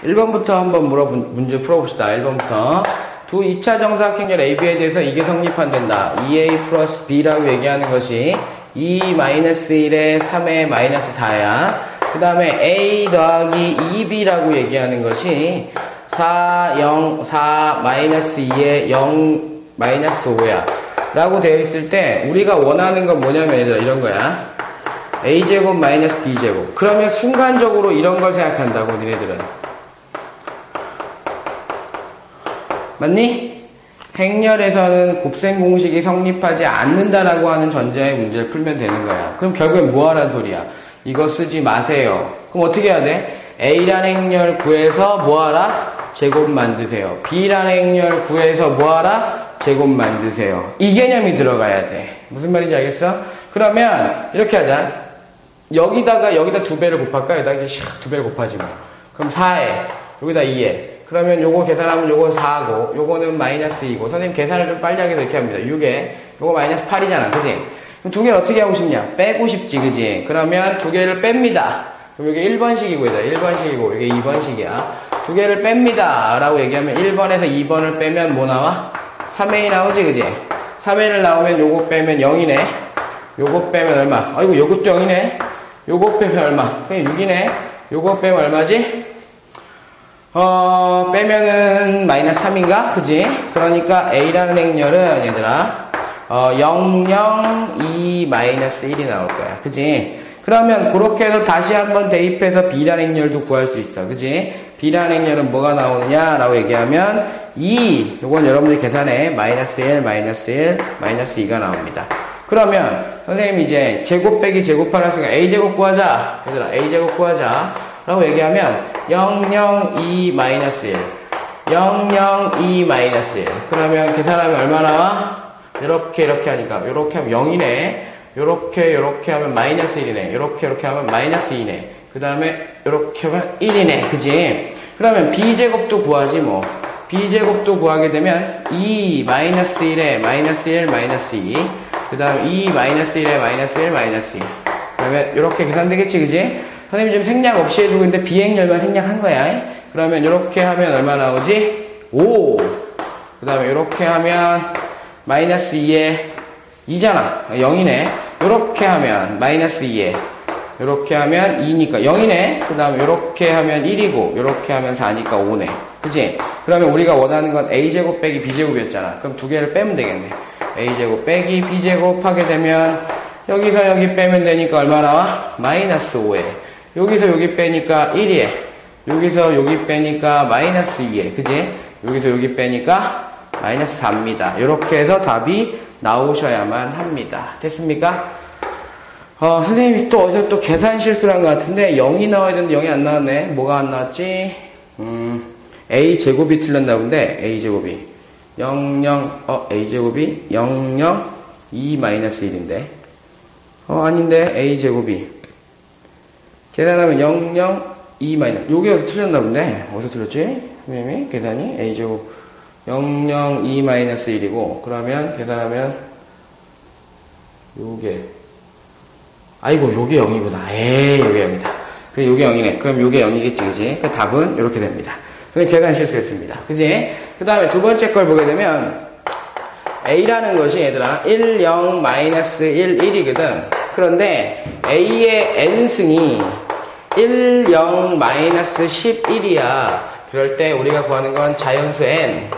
1번부터 한번 문제 풀어봅시다. 1번부터. 두 2차 정사각형렬 AB에 대해서 이게 성립한단다. 2A 플러스 B라고 얘기하는 것이 2-1에 3에 -4야. 그 다음에 A 더하기 2B라고 얘기하는 것이 4, 0, 4, -2에 0, -5야. 라고 되어 있을 때, 우리가 원하는 건 뭐냐면, 얘들아, 이런 거야. A제곱 마이너스 B제곱. 그러면 순간적으로 이런 걸 생각한다고, 니네들은. 맞니? 행렬에서는 곱셈 공식이 성립하지 않는다라고 하는 전제의 문제를 풀면 되는 거야. 그럼 결국엔 뭐 하라는 소리야? 이거 쓰지 마세요. 그럼 어떻게 해야 돼? A라는 행렬 구해서 뭐 하라? 제곱 만드세요. B라는 행렬 구해서 뭐 하라? 제곱 만드세요. 이 개념이 들어가야 돼. 무슨 말인지 알겠어? 그러면 이렇게 하자. 여기다 2배를 곱할까? 여기다 2배를 곱하지 뭐. 그럼 4에 여기다 2에. 그러면 요거 계산하면 요거 4고 요거는 -2고 선생님 계산을 좀 빨리 하게 해서 이렇게 합니다. 6에 요거 -8이잖아. 그지? 그럼 두 개를 어떻게 하고 싶냐? 빼고 싶지. 그지? 그러면 두 개를 뺍니다. 그럼 이게 1번식이고 얘들아 1번식이고 이게 2번식이야. 두 개를 뺍니다 라고 얘기하면 1번에서 2번을 빼면 뭐 나와? 3A 나오지. 그지? 3A를 나오면 요거 빼면 0이네. 요거 빼면 얼마? 아이고 요것도 0이네. 요거 빼면 얼마? 그냥 6이네. 요거 빼면 얼마지? 빼면은 -3인가? 그지? 그러니까 A라는 행렬은 얘들아 0, 0, 2, -1이 나올 거야. 그지? 그러면 그렇게 해서 다시 한번 대입해서 B라는 행렬도 구할 수 있어. 그지? B라는 행렬은 뭐가 나오느냐? 라고 얘기하면 2, 요건 여러분들이 계산해. -1, -1, -2가 나옵니다. 그러면 선생님 이제 제곱 빼기 제곱하는 순간 A제곱 구하자. 얘들아 A제곱 구하자 라고 얘기하면 0, 0, 2, -1 0, 0, 2, -1 그러면 계산하면 얼마 나와? 이렇게 하니까 요렇게 하면 0이네. 요렇게 하면 -1이네. 요렇게 하면 -2네. 그 다음에 요렇게 하면 1이네. 그지? 그러면 B제곱도 구하지 뭐. B제곱도 구하게 되면 2, -1에 -1, -2 그 다음 2, -1에 -1, -2 그러면 요렇게 계산되겠지. 그지? 선생님 지금 생략 없이 해주고 있는데 비행렬만 생략한 거야. 그러면 이렇게 하면 얼마 나오지? 5. 그 다음에 이렇게 하면 -2에 2잖아. 0이네. 이렇게 하면 -2에 이렇게 하면 2니까 0이네. 그 다음에 이렇게 하면 1이고 이렇게 하면 4니까 5네. 그치? 그러면 우리가 원하는 건 A제곱 빼기 B제곱이었잖아. 그럼 두 개를 빼면 되겠네. A제곱 빼기 B제곱 하게 되면 여기서 여기 빼면 되니까 얼마 나와? -5에 여기서 여기 빼니까 1이에 여기서 여기 빼니까 -2에 그지? 여기서 여기 빼니까 -4입니다. 이렇게 해서 답이 나오셔야만 합니다. 됐습니까? 선생님이 또 어디서 또 계산 실수를 한 것 같은데 0이 나와야 되는데 0이 안 나왔네. 뭐가 안 나왔지? A제곱이 틀렸나 본데 A제곱이 0, 0, A제곱이 0, 0, 2, -1인데 아닌데 A제곱이 계산하면 0, 0, 2 요게 어디서 틀렸나 본데 어디서 틀렸지? 선생님이 계산이 A제곱 0, 0, 2 -1이고 그러면 계산하면 요게 아이고 요게 0이구나. 요게 0이다. 요게 0이네. 그럼 요게 0이겠지. 그지? 그 답은 이렇게 됩니다. 그래서 계산 실수했습니다. 그지? 그 다음에 두 번째 걸 보게 되면 A라는 것이 얘들아 1, 0, -1, 1이거든. 그런데 A의 n승이 1, 0, -11이야. 그럴 때 우리가 구하는 건 자연수 n을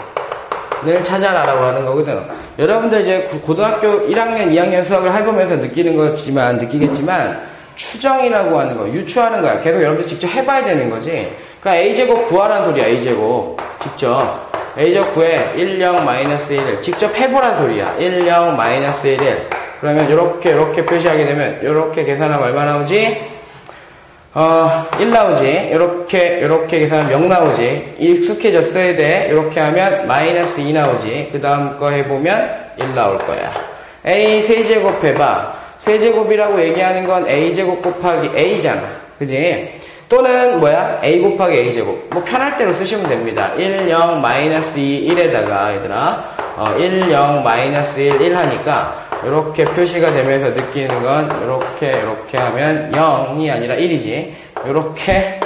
찾아라라고 하는 거거든. 여러분들 이제 고등학교 1학년, 2학년 수학을 해보면서 느끼겠지만 추정이라고 하는 거, 유추하는 거야. 계속 여러분들 직접 해봐야 되는 거지. 그러니까 A제곱 구하라는 소리야. A제곱 직접 A제곱 구해 1, 0, -1을 직접 해보란 소리야. 1, 0, -1을 그러면 이렇게 표시하게 되면 이렇게 계산하면 얼마 나오지? 1 나오지. 이렇게 계산하면 0 나오지. 익숙해졌어야 돼. 이렇게 하면 -2 나오지. 그 다음 거 해보면 1 나올 거야. A 세제곱 해봐. 세제곱이라고 얘기하는 건 A제곱 곱하기 A잖아. 그지? 또는 뭐야? A 곱하기 A제곱. 뭐 편할 대로 쓰시면 됩니다. 1, 0, -2, 1에다가 얘들아 1, 0, -1, 1 하니까 이렇게 표시가 되면서 느끼는 건 이렇게 하면 0이 아니라 1이지. 이렇게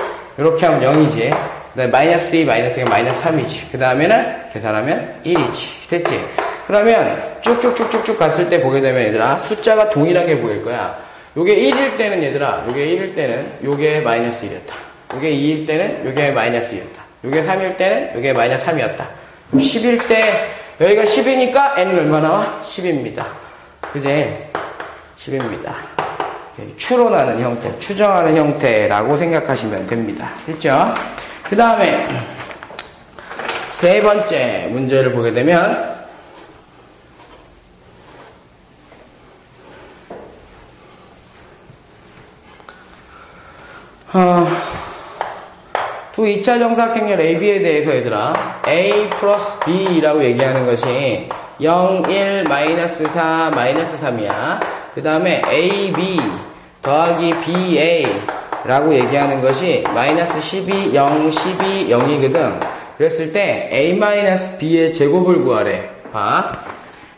하면 0이지. 그 다음에 마이너스 2, 마이너스 2가 마이너스 3이지. 그 다음에는 계산하면 1이지. 됐지? 그러면 쭉쭉쭉쭉쭉 갔을 때 보게 되면 얘들아, 숫자가 동일하게 보일 거야. 요게 1일 때는 얘들아, 요게 1일 때는 요게 마이너스 1이었다. 요게 2일 때는 요게 마이너스 2였다. 요게 3일 때는 요게 마이너스 3이었다. 그럼 10일 때, 여기가 10이니까 n은 얼마 나와? 10입니다. 그제? 10입니다. 추론하는 형태, 추정하는 형태라고 생각하시면 됩니다. 됐죠? 그 다음에 세 번째 문제를 보게 되면 두 2차 정사각형렬 AB에 대해서 얘들아, A 플러스 B라고 얘기하는 것이 0, 1, 마이너스 4, 마이너스 3이야. 그 다음에 AB 더하기 BA 라고 얘기하는 것이 마이너스 12, 0, 12, 0이거든. 그랬을 때 A 마이너스 B의 제곱을 구하래. 봐.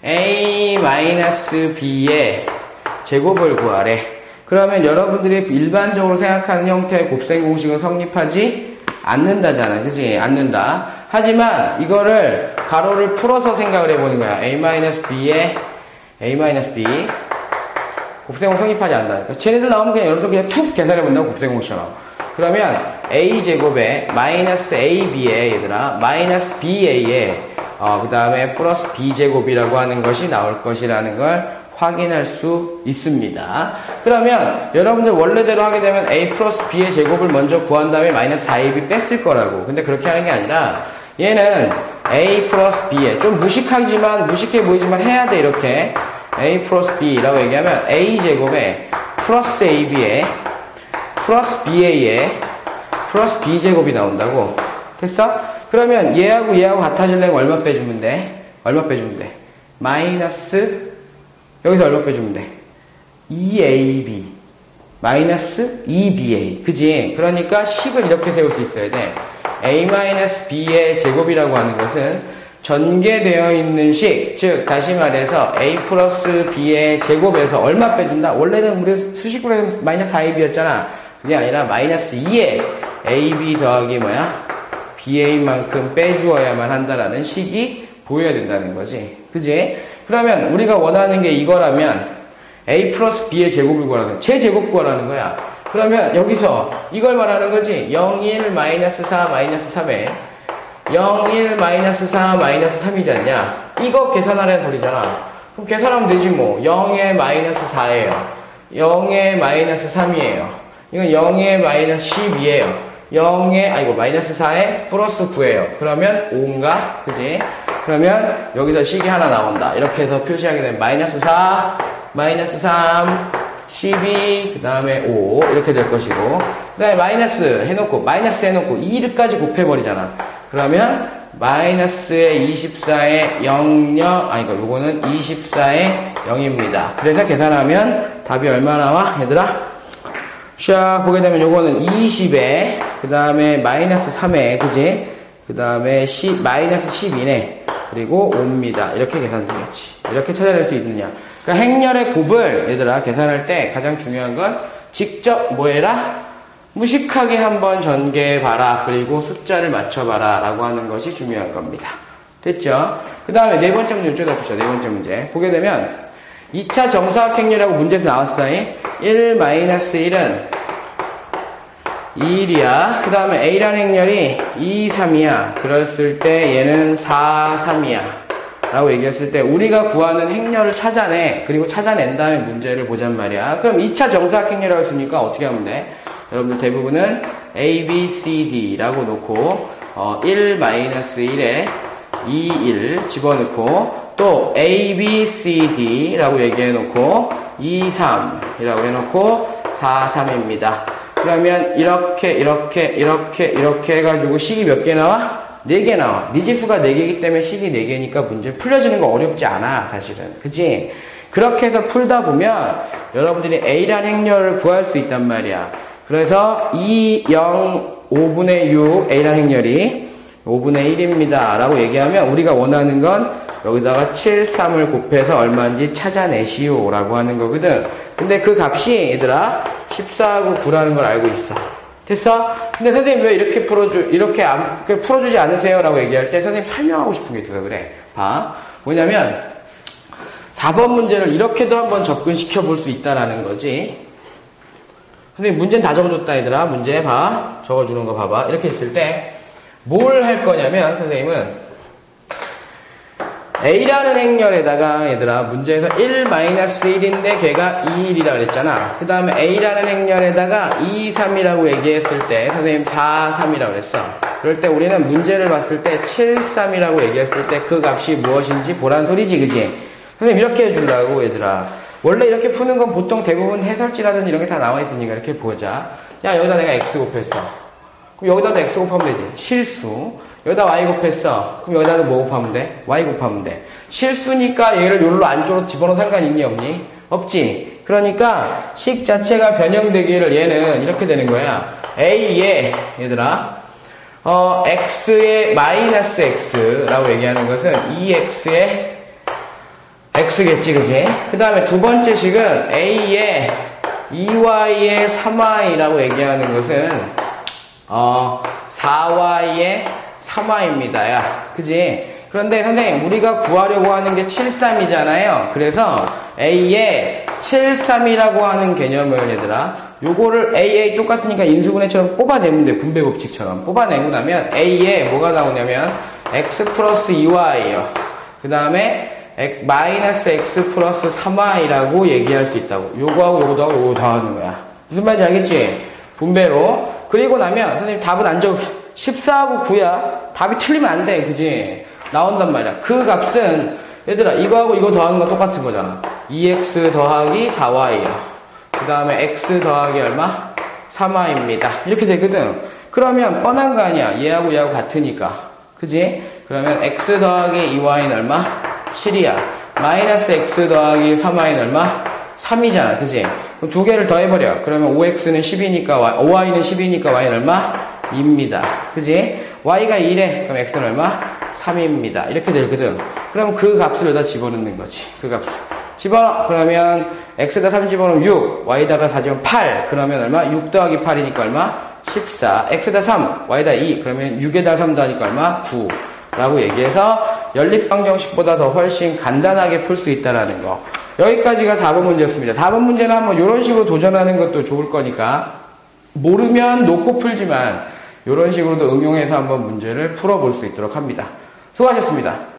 A 마이너스 B의 제곱을 구하래. 그러면 여러분들이 일반적으로 생각하는 형태의 곱셈 공식은 성립하지 않는다잖아. 그치? 않는다. 하지만 이거를 가로를 풀어서 생각을 해보는 거야. A-B의 A-B 곱셈공 성립하지 않는다. 쟤네들 나오면 그냥 여러분들 그냥 툭 계산해본다고 곱셈공식처럼. 그러면 A제곱에 마이너스 AB에 얘들아 마이너스 BA에 그 다음에 플러스 B제곱이라고 하는 것이 나올 것이라는 걸 확인할 수 있습니다. 그러면 여러분들 원래대로 하게 되면 A 플러스 B의 제곱을 먼저 구한 다음에 마이너스 4AB 뺐을 거라고. 근데 그렇게 하는 게 아니라 얘는 A 플러스 B에 좀 무식하지만 무식해 보이지만 해야 돼. 이렇게 A 플러스 B라고 얘기하면 A 제곱에 플러스 AB에 플러스 BA에 플러스 B 제곱이 나온다고. 됐어? 그러면 얘하고 얘하고 같아지려면 얼마 빼주면 돼? 얼마 빼주면 돼? 마이너스 여기서 얼마 빼주면 돼? 2AB 마이너스 2BA. 그지? 그러니까 식을 이렇게 세울 수 있어야 돼. A-B의 제곱이라고 하는 것은 전개되어 있는 식, 즉 다시 말해서 A 플러스 B의 제곱에서 얼마 빼준다? 원래는 우리 수식으로 마이너스 4AB였잖아. 그게 아니라 마이너스 2에 AB 더하기 뭐야? BA만큼 빼주어야만 한다라는 식이 보여야 된다는 거지. 그지? 그러면 우리가 원하는 게 이거라면 A 플러스 B의 제곱을 구하라는, 제 제곱 구하라는 거야. 그러면 여기서 이걸 말하는 거지. 0, 1, 마이너스 4, 마이너스 3에 0, 1, 마이너스 4, 마이너스 3이지 않냐? 이거 계산하라는 소리잖아. 그럼 계산하면 되지 뭐. 0에 마이너스 4예요. 0에 마이너스 3이에요. 이건 0에 마이너스 12예요. 0에, 마이너스 4에 플러스 9예요. 그러면 5인가? 그지? 그러면 여기서 식이 하나 나온다. 이렇게 해서 표시하게 되면 마이너스 4, 마이너스 3, 12, 그 다음에 5 이렇게 될 것이고, 그 다음에 마이너스 해놓고 2까지 곱해버리잖아. 그러면 마이너스에 24에 0, 0, 요거는 24에 0입니다. 그래서 계산하면 답이 얼마 나와? 얘들아? 샥 보게 되면 요거는 20에 그 다음에 마이너스 3에 그지? 그 다음에 마이너스 12네. 그리고 5입니다. 이렇게 계산되겠지. 이렇게 찾아낼 수 있느냐. 그러니까 행렬의 곱을 얘들아 계산할 때 가장 중요한 건 직접 뭐해라? 무식하게 한번 전개해봐라. 그리고 숫자를 맞춰봐라. 라고 하는 것이 중요한 겁니다. 됐죠? 그 다음에 네 번째 문제 이쪽에다 보시죠. 네 번째 문제. 보게 되면 2차 정사각행렬이라고 문제에서 나왔어요. 1-1은 2일이야. 그 다음에 A라는 행렬이 2, 3이야. 그랬을 때 얘는 4, 3이야. 라고 얘기했을 때 우리가 구하는 행렬을 찾아내. 그리고 찾아낸 다음에 문제를 보잔 말이야. 그럼 2차 정사각행렬이라고 했으니까 어떻게 하면 돼? 여러분들 대부분은 A, B, C, D라고 놓고 1-1에 2, 1 집어넣고 또 A, B, C, D라고 얘기해 놓고 2, 3이라고 해놓고 4, 3입니다. 그러면 이렇게 해가지고 식이 몇 개 나와? 4개 나와. 미지수가 4개이기 때문에 식이 4개니까 문제 풀려지는 거 어렵지 않아, 사실은. 그치? 그렇게 해서 풀다 보면 여러분들이 A라는 행렬을 구할 수 있단 말이야. 그래서 2, 0, 5분의 6 A라는 행렬이 5분의 1입니다. 라고 얘기하면 우리가 원하는 건 여기다가 7, 3을 곱해서 얼마인지 찾아내시오. 라고 하는 거거든. 근데 그 값이 얘들아 14하고 9라는 걸 알고 있어. 됐어? 근데 선생님 왜 이렇게 풀어주지 않으세요? 라고 얘기할 때 선생님 설명하고 싶은 게 있어서 그래. 봐. 뭐냐면, 4번 문제를 이렇게도 한번 접근시켜 볼 수 있다라는 거지. 선생님 문제는 다 적어줬다, 얘들아. 문제 봐. 적어주는 거 봐봐. 이렇게 했을 때, 뭘 할 거냐면, 선생님은, A라는 행렬에다가 얘들아 문제에서 1-1인데 걔가 2, 1이라 그랬잖아. 그 다음에 A라는 행렬에다가 2, 3이라고 얘기했을 때 선생님 4, 3이라고 그랬어. 그럴 때 우리는 문제를 봤을 때 7, 3이라고 얘기했을 때 그 값이 무엇인지 보란 소리지, 그지? 선생님 이렇게 해주려고 얘들아. 원래 이렇게 푸는 건 보통 대부분 해설지라든지 이런 게 다 나와 있으니까 이렇게 보자. 야, 여기다 내가 X 곱했어. 그럼 여기다도 X 곱하면 되지. 실수. 여기다 Y 곱했어. 그럼 여기다도 뭐 곱하면 돼? Y 곱하면 돼. 실수니까 얘를 요로 안쪽으로 집어넣어 상관이 있니 없니? 없지. 그러니까 식 자체가 변형되기를 얘는 이렇게 되는 거야. A에 얘들아 X의 마이너스 X라고 얘기하는 것은 2X의 X겠지, 그지? 그 다음에 두 번째 식은 A에 2Y의 3Y라고 얘기하는 것은 4Y의 3Y입니다. 야, 그지? 그런데 선생님, 우리가 구하려고 하는 게 73이잖아요. 그래서 A에 73이라고 하는 개념을 얘들아, 요거를 AA 똑같으니까 인수분해처럼 뽑아내면 돼. 분배 법칙처럼. 뽑아내고 나면 A에 뭐가 나오냐면 X 플러스 2Y예요. 그 다음에 마이너스 X 플러스 3Y라고 얘기할 수 있다고. 요거하고 요거도 하고 요거 더하는 거야. 무슨 말인지 알겠지? 분배로. 그리고 나면 선생님 답은 안 적어. 14하고 9야. 답이 틀리면 안 돼. 그지? 나온단 말이야. 그 값은 얘들아 이거하고 이거 더하는 거 똑같은 거잖아. 2x 더하기 4y야. 그 다음에 x 더하기 얼마? 3y입니다. 이렇게 되거든. 그러면 뻔한 거 아니야. 얘하고 얘하고 같으니까. 그지? 그러면 x 더하기 2y는 얼마? 7이야. 마이너스 x 더하기 3y는 얼마? 3이잖아. 그지? 그럼 두 개를 더해버려. 그러면 5x는 10이니까 5y는 10이니까 y는 얼마? 2입니다. 그지? y가 2래. 그럼 x는 얼마? 3입니다. 이렇게 되거든. 그럼 그 값을 여기다 집어넣는 거지. 그 값을. 집어넣어. 그러면 x에다 3 집어넣으면 6, y에다가 4 집어넣으면 8. 그러면 얼마? 6 더하기 8이니까 얼마? 14. x에다 3, y에다 2. 그러면 6에다 3 더하니까 얼마? 9. 라고 얘기해서 연립방정식보다 더 훨씬 간단하게 풀 수 있다는 거. 여기까지가 4번 문제였습니다. 4번 문제는 한번 이런 식으로 도전하는 것도 좋을 거니까 모르면 놓고 풀지만 이런 식으로도 응용해서 한번 문제를 풀어볼 수 있도록 합니다. 수고하셨습니다.